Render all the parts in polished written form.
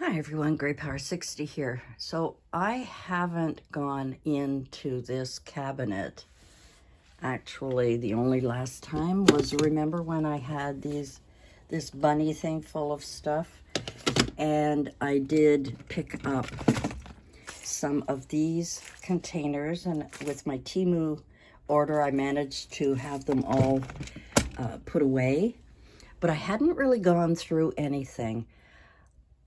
Hi everyone, Grey Power 60 here. So I haven't gone into this cabinet. Actually, the only last time was, remember when I had this bunny thing full of stuff? And I did pick up some of these containers, and with my Temu order, I managed to have them all put away. But I hadn't really gone through anything.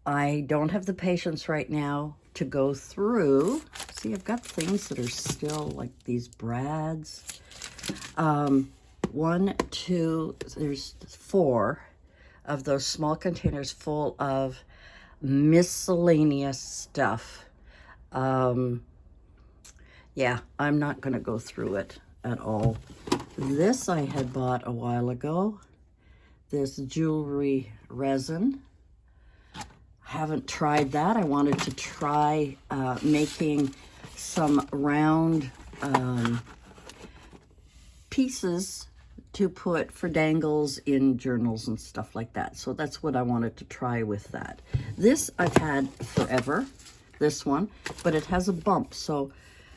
I don't have the patience right now to go through. See, I've got things that are still like these brads. One, two, there's 4 of those small containers full of miscellaneous stuff. Yeah, I'm not going to go through it at all. This I had bought a while ago. This jewelry resin. Haven't tried that. I wanted to try making some round pieces to put for dangles in journals and stuff like that. So that's what I wanted to try with that. This I've had forever, this one, but it has a bump, so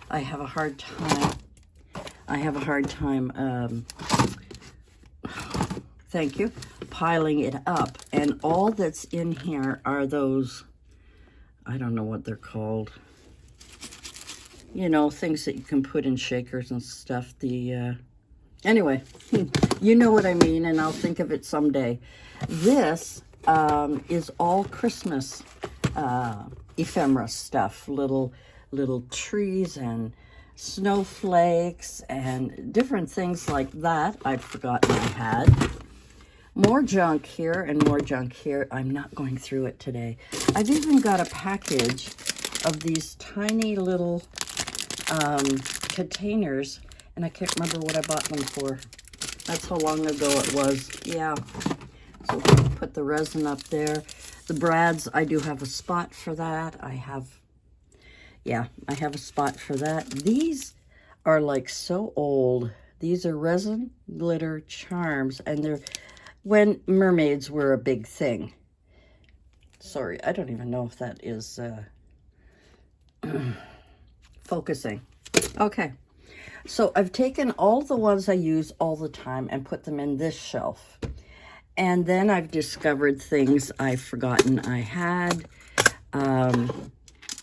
I have a hard time. Thank you. Piling it up, and all that's in here are those, I don't know what they're called, you know, things that you can put in shakers and stuff. Anyway, you know what I mean, and I'll think of it someday. This is all Christmas ephemera stuff, little trees and snowflakes and different things like that I'd forgotten I had. More junk here and more junk here. I'm not going through it today. I've even got a package of these tiny little containers, and I can't remember what I bought them for. That's how long ago it was. Yeah. So put the resin up there. The brads, I do have a spot for that. I have a spot for that. These are like so old. These are resin glitter charms, and they're when mermaids were a big thing. Sorry, I don't even know if that is focusing. Okay, so I've taken all the ones I use all the time and put them in this shelf. And then I've discovered things I've forgotten I had.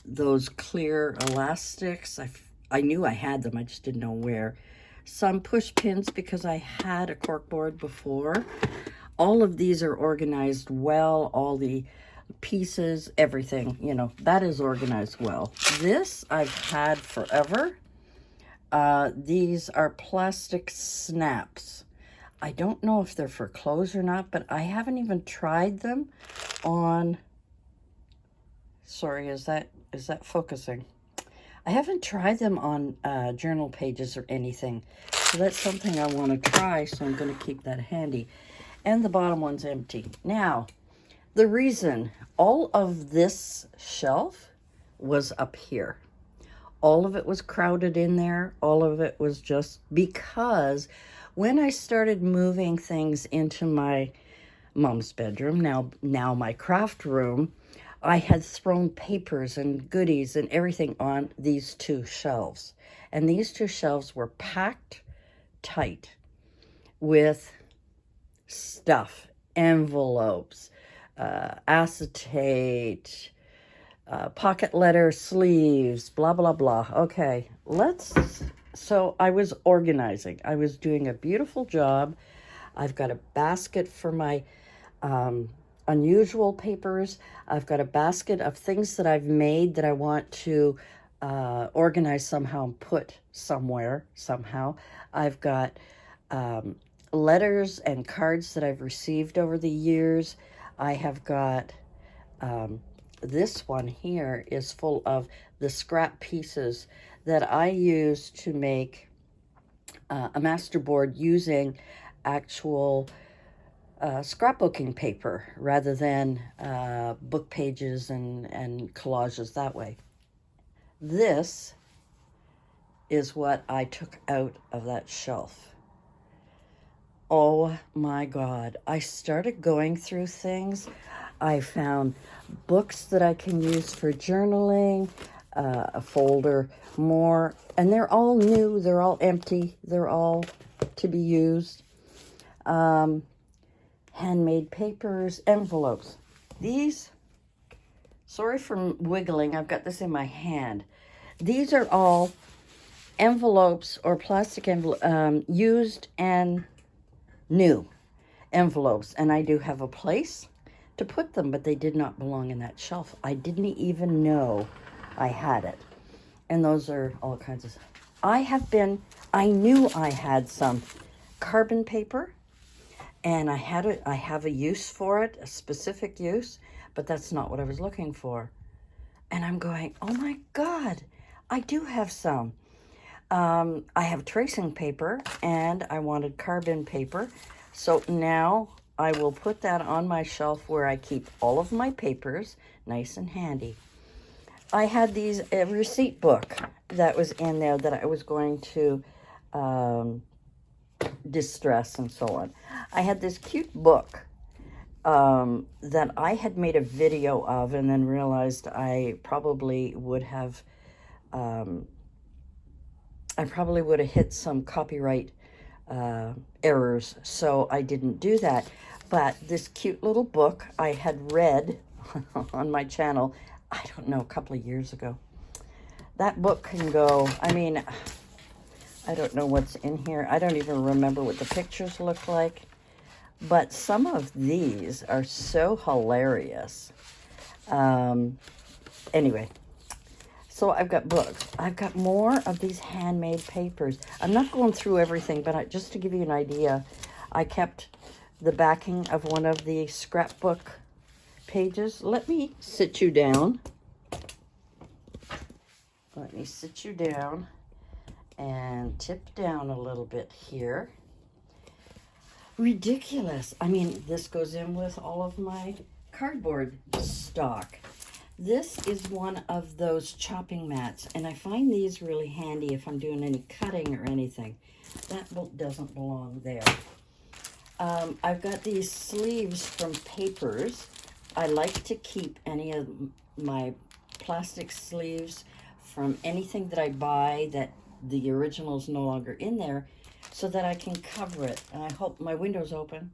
Those clear elastics, I knew I had them, I just didn't know where. Some push pins because I had a corkboard before. All of these are organized well, all the pieces, everything, you know, that is organized well. This I've had forever. These are plastic snaps. I don't know if they're for clothes or not, but I haven't even tried them on, sorry, is that focusing? I haven't tried them on journal pages or anything. So that's something I want to try, so I'm going to keep that handy. And the bottom one's empty. Now, the reason all of this shelf was up here. All of it was crowded in there. All of it was just because when I started moving things into my mom's bedroom, now my craft room, I had thrown papers and goodies and everything on these 2 shelves. And these 2 shelves were packed tight with stuff, envelopes, acetate, pocket letter sleeves, blah, blah, blah. Okay, so I was organizing. I was doing a beautiful job. I've got a basket for my unusual papers. I've got a basket of things that I've made that I want to organize somehow and put somewhere, somehow. I've got letters and cards that I've received over the years. I have got this one here is full of the scrap pieces that I use to make a masterboard using actual scrapbooking paper rather than book pages and collages that way. This is what I took out of that shelf. Oh my God. I started going through things. I found books that I can use for journaling, a folder, more, and they're all new, they're all empty, they're all to be used. Handmade papers, envelopes. These, sorry for wiggling, I've got this in my hand. These are all envelopes or plastic envelopes, used and new envelopes. And I do have a place to put them, but they did not belong in that shelf. I didn't even know I had it. And those are all kinds of, I knew I had some carbon paper, and I have a use for it, a specific use, but that's not what I was looking for. And I'm going, oh my God, I do have some. I have tracing paper, and I wanted carbon paper. So now I will put that on my shelf where I keep all of my papers, nice and handy. I had a receipt book that was in there that I was going to distress and so on. I had this cute book that I had made a video of, and then realized I probably would have hit some copyright errors, so I didn't do that. But this cute little book I had read on my channel, I don't know, a couple of years ago. That book can go, I mean, I don't know what's in here. I don't even remember what the pictures look like. But some of these are so hilarious. Anyway, so I've got books. I've got more of these handmade papers. I'm not going through everything, but just to give you an idea, I kept the backing of one of the scrapbook pages. Let me sit you down. Let me sit you down and tip down a little bit here. Ridiculous. I mean, this goes in with all of my cardboard stock. This is one of those chopping mats, and I find these really handy if I'm doing any cutting or anything. That doesn't belong there. I've got these sleeves from papers. I like to keep any of my plastic sleeves from anything that I buy that the original is no longer in there, so that I can cover it. And I hope my window's open.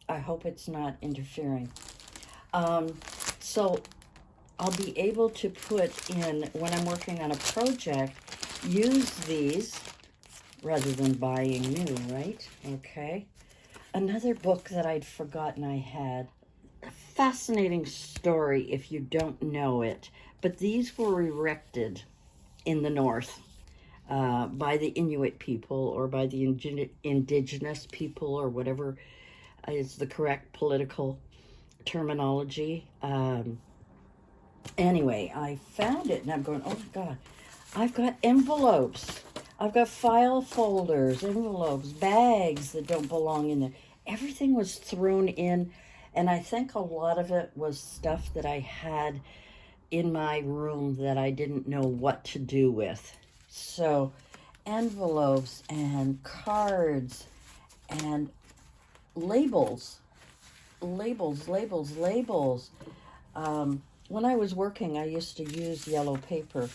I hope it's not interfering. So I'll be able to put in, when I'm working on a project, use these rather than buying new, right? Okay. Another book that I'd forgotten I had. A fascinating story if you don't know it. But these were erected in the north by the Inuit people, or by the indigenous people, or whatever is the correct political terminology. Anyway, I found it, and I'm going, oh my God, I've got envelopes. I've got file folders, envelopes, bags that don't belong in there. Everything was thrown in, and I think a lot of it was stuff that I had in my room that I didn't know what to do with. So envelopes and cards and labels. When I was working, I used to use yellow paper.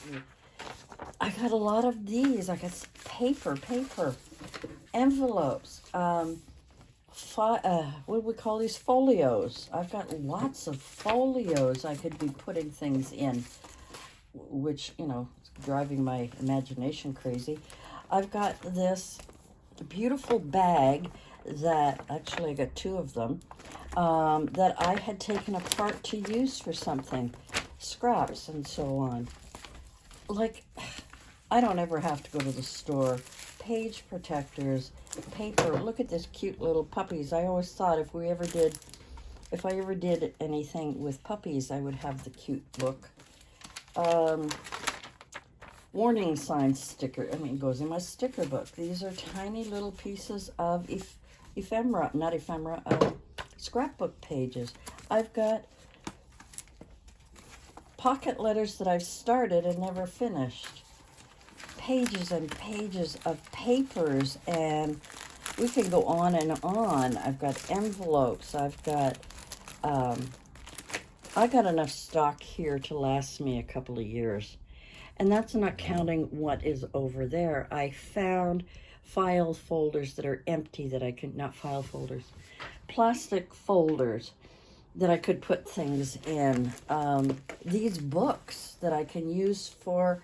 I got a lot of these. I got paper, envelopes, what do we call these? Folios. I've got lots of folios I could be putting things in, which, you know, is driving my imagination crazy. I've got this beautiful bag that, actually I got two of them, that I had taken apart to use for something, scraps and so on. Like, I don't ever have to go to the store. Page protectors, paper. Look at this cute little puppies. I always thought if I ever did anything with puppies, I would have the cute book. Warning sign sticker. I mean, it goes in my sticker book. These are tiny little pieces of scrapbook pages. I've got pocket letters that I've started and never finished. Pages and pages of papers, and we can go on and on. I've got envelopes. I've got I got enough stock here to last me a couple of years. And that's not counting what is over there. I found file folders that are empty that I could, not file folders, plastic folders that I could put things in. These books that I can use for,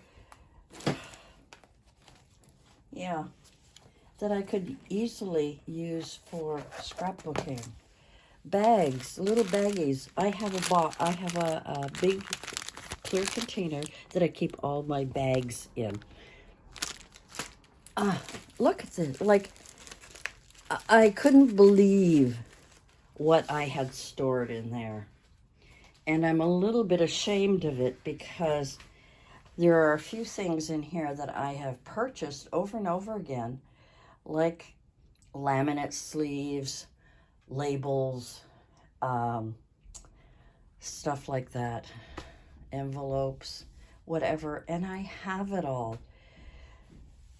yeah, that I could easily use for scrapbooking. Bags, little baggies. I have a big clear container that I keep all my bags in. Look at this. Like, I couldn't believe what I had stored in there. And I'm a little bit ashamed of it because there are a few things in here that I have purchased over and over again, like laminate sleeves, labels, stuff like that, envelopes, whatever, and I have it all.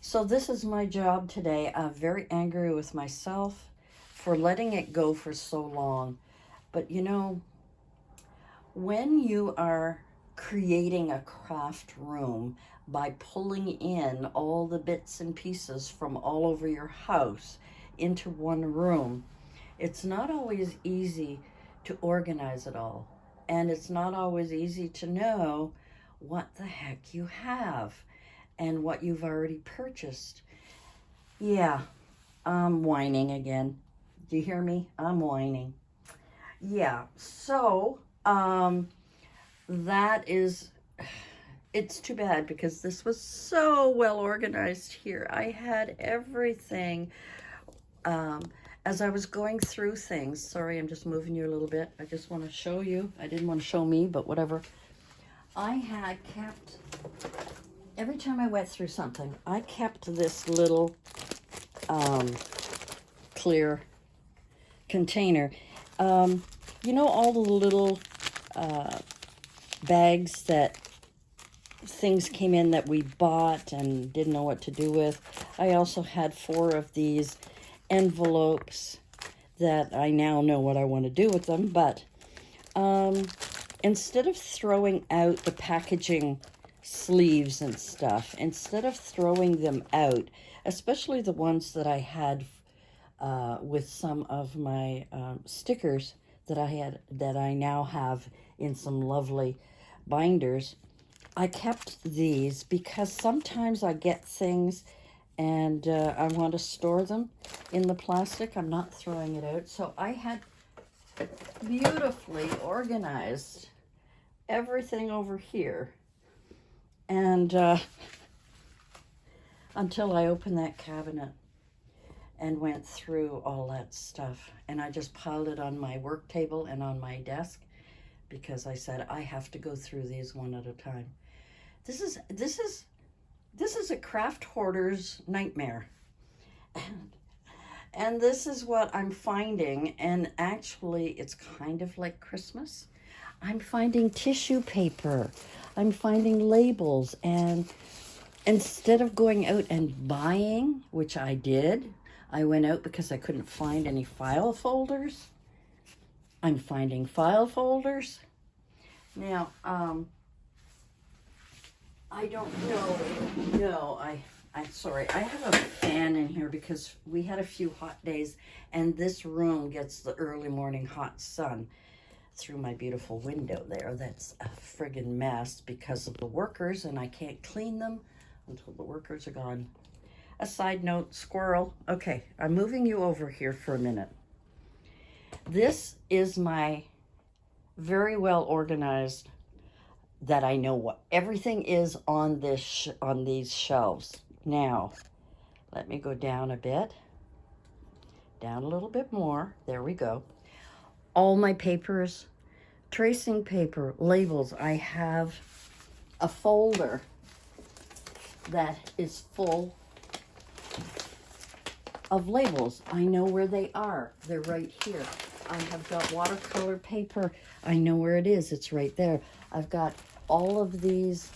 So this is my job today. I'm very angry with myself for letting it go for so long. But you know, when you are creating a craft room by pulling in all the bits and pieces from all over your house into one room, it's not always easy to organize it all. And it's not always easy to know what the heck you have and what you've already purchased. Yeah, I'm whining again. Do you hear me? I'm whining. Yeah, so that is, it's too bad because this was so well organized here. I had everything. As I was going through things, sorry, I'm just moving you a little bit. I just want to show you. I didn't want to show me, but whatever. I had kept, every time I went through something, I kept this little clear container. You know all the little bags that things came in that we bought and didn't know what to do with? I also had 4 of these envelopes that I now know what I want to do with them, but instead of throwing out the packaging sleeves and stuff, instead of throwing them out, especially the ones that I had with some of my stickers that I now have in some lovely binders, I kept these because sometimes I get things and I want to store them in the plastic. I'm not throwing it out. So I had beautifully organized everything over here. And until I opened that cabinet and went through all that stuff. And I just piled it on my work table and on my desk because I said, I have to go through these one at a time. This is a craft hoarder's nightmare. And this is what I'm finding. And actually, it's kind of like Christmas. I'm finding tissue paper. I'm finding labels. And instead of going out and buying, which I did, I went out because I couldn't find any file folders. I'm finding file folders. Now, I don't know. No, I'm sorry. I have a fan in here because we had a few hot days and this room gets the early morning hot sun through my beautiful window there. That's a friggin' mess because of the workers and I can't clean them until the workers are gone. A side note, squirrel. Okay, I'm moving you over here for a minute. This is my very well organized, that I know what everything is on this on these shelves. Now, let me go down a bit. Down a little bit more. There we go. All my papers, tracing paper, labels. I have a folder that is full of labels. I know where they are. They're right here. I have got watercolor paper. I know where it is. It's right there. I've got all of these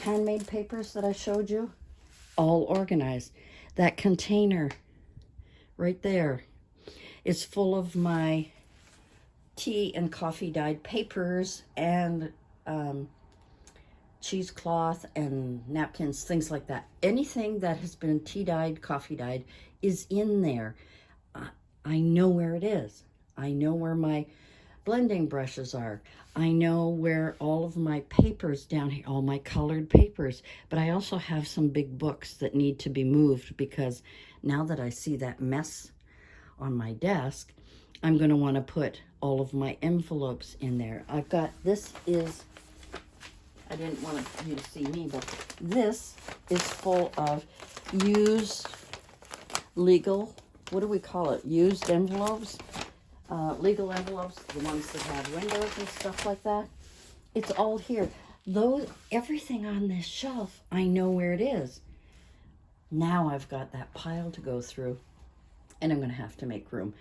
handmade papers that I showed you, all organized. That container right there is full of my tea and coffee dyed papers and cheesecloth and napkins, things like that. Anything that has been tea dyed, coffee dyed is in there. I know where it is. I know where my blending brushes are. I know where all of my papers down here, all my colored papers, but I also have some big books that need to be moved because now that I see that mess on my desk, I'm going to want to put all of my envelopes in there. I've got, this is, I didn't want you to see me, but this is full of used legal, what do we call it? Used envelopes, legal envelopes, the ones that have windows and stuff like that. It's all here. Those, everything on this shelf, I know where it is. Now I've got that pile to go through, and I'm going to have to make room.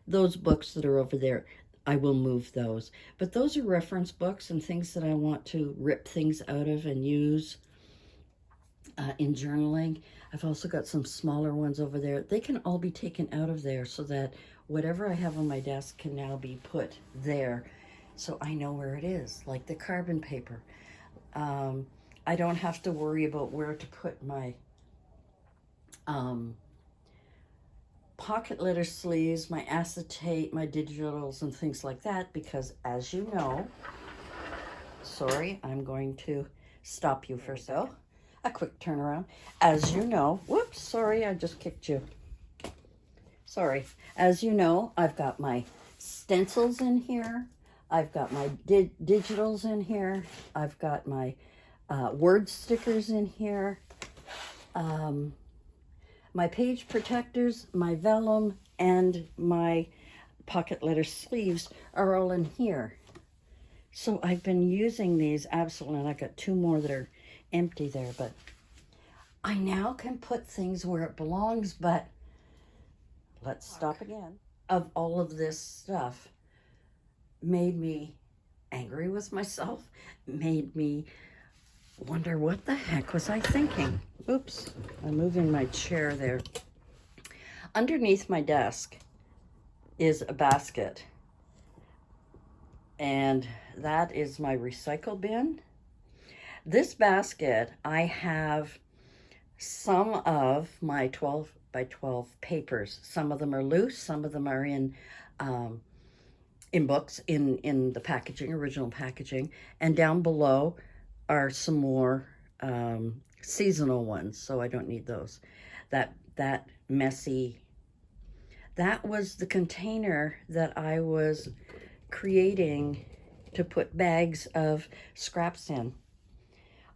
Those books that are over there, I will move those. But those are reference books and things that I want to rip things out of and use in journaling. I've also got some smaller ones over there. They can all be taken out of there so that whatever I have on my desk can now be put there. So I know where it is, like the carbon paper. I don't have to worry about where to put my pocket letter sleeves, my acetate, my digitals, and things like that, because as you know, sorry, I'm going to stop you for so. A quick turnaround. As you know, whoops, sorry, I just kicked you. Sorry. As you know, I've got my stencils in here. I've got my digitals in here. I've got my word stickers in here. My page protectors, my vellum, and my pocket letter sleeves are all in here. So I've been using these absolutely, and I've got two more that are empty there, but I now can put things where it belongs. But let's stop again. Of all of this stuff made me angry with myself, made me wonder what the heck was I thinking. Oops, I'm moving my chair there. Underneath my desk is a basket, and that is my recycle bin. This basket, I have some of my 12 by 12 papers. Some of them are loose, some of them are in books, in the packaging, original packaging, and down below are some more seasonal ones, so I don't need those. That messy, that was the container that I was creating to put bags of scraps in.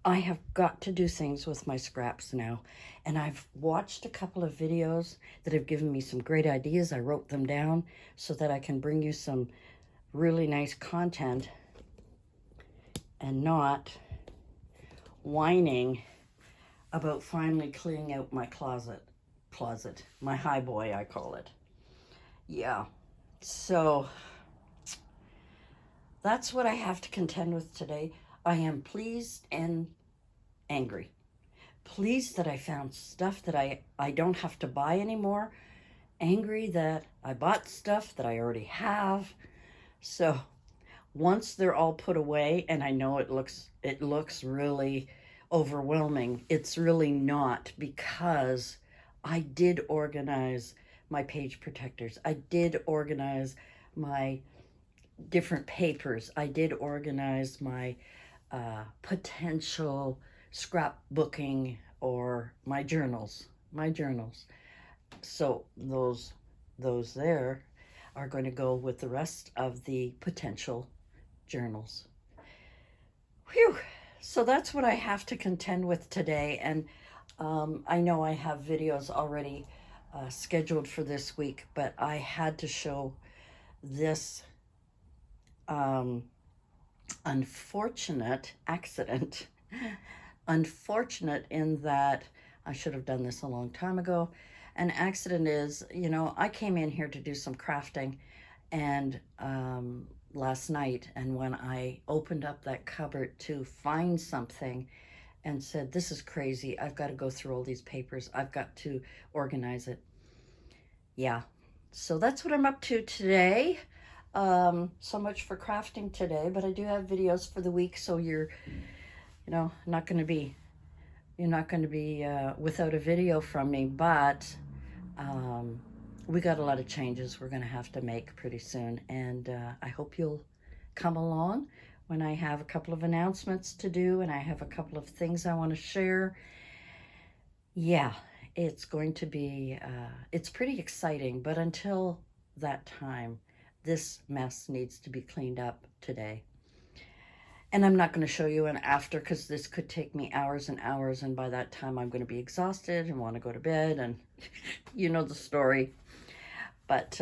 I have got to do things with my scraps now, and I've watched a couple of videos that have given me some great ideas. I wrote them down so that I can bring you some really nice content and not whining about finally cleaning out my closet, my high boy, I call it. Yeah, so that's what I have to contend with today. I am pleased and angry. Pleased that I found stuff that I don't have to buy anymore. Angry that I bought stuff that I already have. So once they're all put away, and I know it looks really overwhelming, it's really not, because I did organize my page protectors. I did organize my different papers. I did organize my potential scrapbooking or my journals. So those there are going to go with the rest of the potential journals. Whew. So that's what I have to contend with today. And I know I have videos already scheduled for this week, but I had to show this unfortunate accident. Unfortunate in that I should have done this a long time ago. An accident is, I came in here to do some crafting, and last night, and when I opened up that cupboard to find something and said, this is crazy, I've got to go through all these papers, I've got to organize it. Yeah, so that's what I'm up to today. So much for crafting today, but I do have videos for the week, so you're not going to be without a video from me. But we got a lot of changes we're going to have to make pretty soon, and I hope you'll come along when I have a couple of announcements to do, and I have a couple of things I want to share. Yeah, it's going to be, it's pretty exciting, but until that time, this mess needs to be cleaned up today. And I'm not going to show you an after, because this could take me hours and hours, and by that time I'm going to be exhausted and want to go to bed, and you know the story. But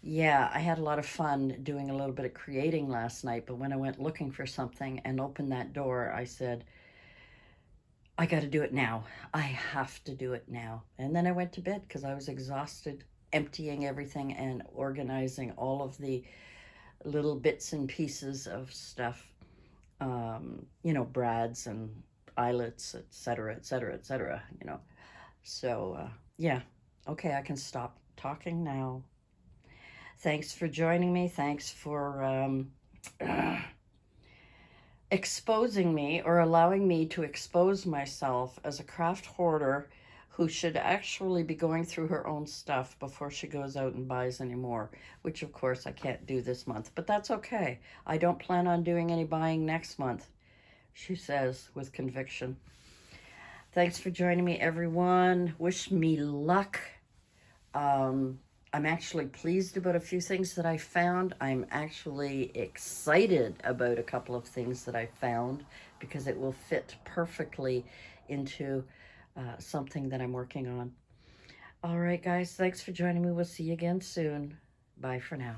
yeah, I had a lot of fun doing a little bit of creating last night, but when I went looking for something and opened that door, I said, I got to do it now. I have to do it now. And then I went to bed because I was exhausted, emptying everything and organizing all of the little bits and pieces of stuff, brads and eyelets, etc., etc., etc., So, yeah, okay, I can stop talking now. Thanks for joining me. Thanks for exposing me, or allowing me to expose myself as a craft hoarder who should actually be going through her own stuff before she goes out and buys any more, which of course I can't do this month, but that's okay. I don't plan on doing any buying next month, she says with conviction. Thanks for joining me, everyone. Wish me luck. I'm actually pleased about a few things that I found. I'm actually excited about a couple of things that I found, because it will fit perfectly into something that I'm working on. All right, guys, thanks for joining me. We'll see you again soon. Bye for now.